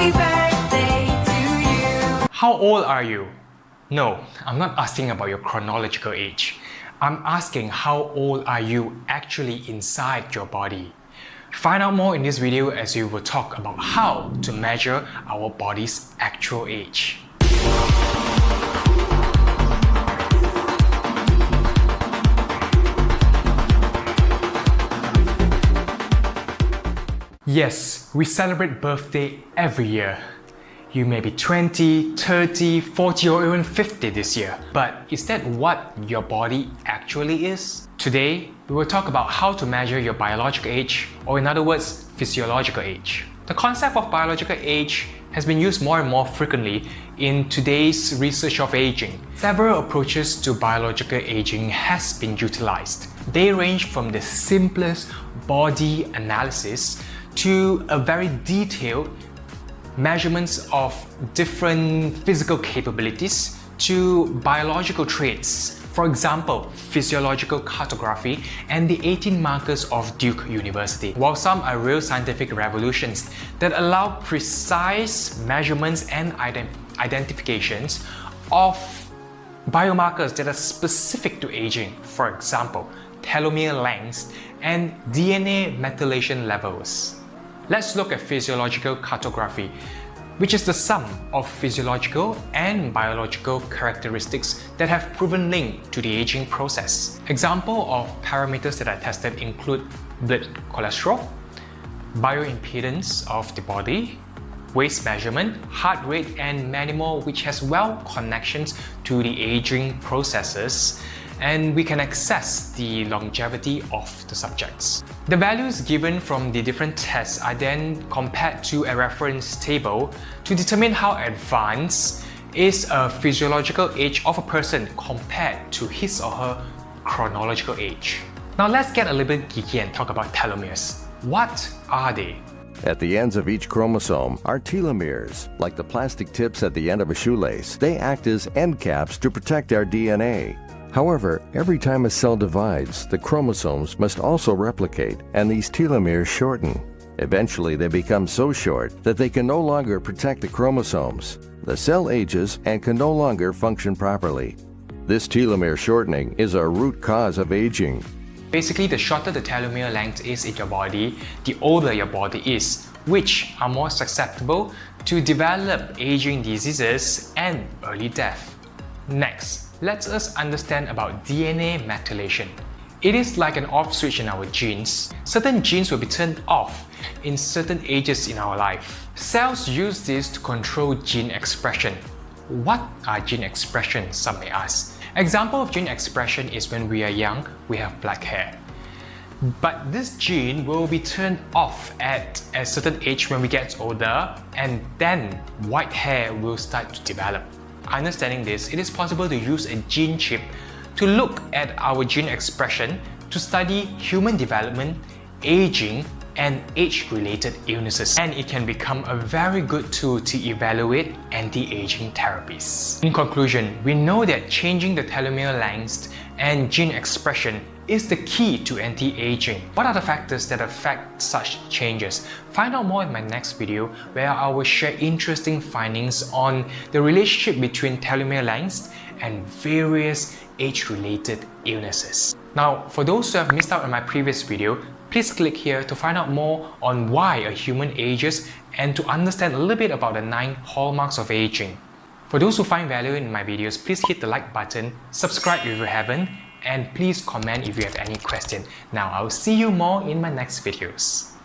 Happy birthday to you. How old are you? No, I'm not asking about your chronological age. I'm asking how old are you actually inside your body. Find out more in this video as we will talk about how to measure our body's actual age. Yes, we celebrate birthday every year. You may be 20, 30, 40 or even 50 this year. But is that what your body actually is? Today, we will talk about how to measure your biological age, or in other words, physiological age. The concept of biological age has been used more and more frequently in today's research of aging. Several approaches to biological aging has been utilized. They range from the simplest body analysis to a very detailed measurements of different physical capabilities to biological traits. For example, physiological cartography and the 18 markers of Duke University. While some are real scientific revolutions that allow precise measurements and identifications of biomarkers that are specific to aging. For example, telomere lengths and DNA methylation levels. Let's look at physiological cartography, which is the sum of physiological and biological characteristics that have proven link to the aging process. Example of parameters that are tested include blood cholesterol, bioimpedance of the body, waist measurement, heart rate, and many more, which has well connections to the aging processes, and we can assess the longevity of the subjects. The values given from the different tests are then compared to a reference table to determine how advanced is a physiological age of a person compared to his or her chronological age. Now let's get a little bit geeky and talk about telomeres. What are they? At the ends of each chromosome are telomeres, like the plastic tips at the end of a shoelace. They act as end caps to protect our DNA. However, every time a cell divides, the chromosomes must also replicate, and these telomeres shorten. Eventually, they become so short that they can no longer protect the chromosomes. The cell ages and can no longer function properly. This telomere shortening is a root cause of aging. Basically, the shorter the telomere length is in your body, the older your body is, which are more susceptible to develop aging diseases and early death. Next, let us understand about DNA methylation. It is like an off switch in our genes. Certain genes will be turned off in certain ages in our life. Cells use this to control gene expression. What are gene expressions, some may ask? Example of gene expression is when we are young, we have black hair. But this gene will be turned off at a certain age when we get older, and then white hair will start to develop. Understanding this, it is possible to use a gene chip to look at our gene expression to study human development, aging, and age-related illnesses. And it can become a very good tool to evaluate anti-aging therapies. In conclusion, we know that changing the telomere length and gene expression is the key to anti-aging. What are the factors that affect such changes? Find out more in my next video, where I will share interesting findings on the relationship between telomere length and various age-related illnesses. Now, for those who have missed out on my previous video, please click here to find out more on why a human ages and to understand a little bit about the 9 hallmarks of aging. For those who find value in my videos, please hit the like button, subscribe if you haven't, and please comment if you have any question. Now, I'll see you more in my next videos.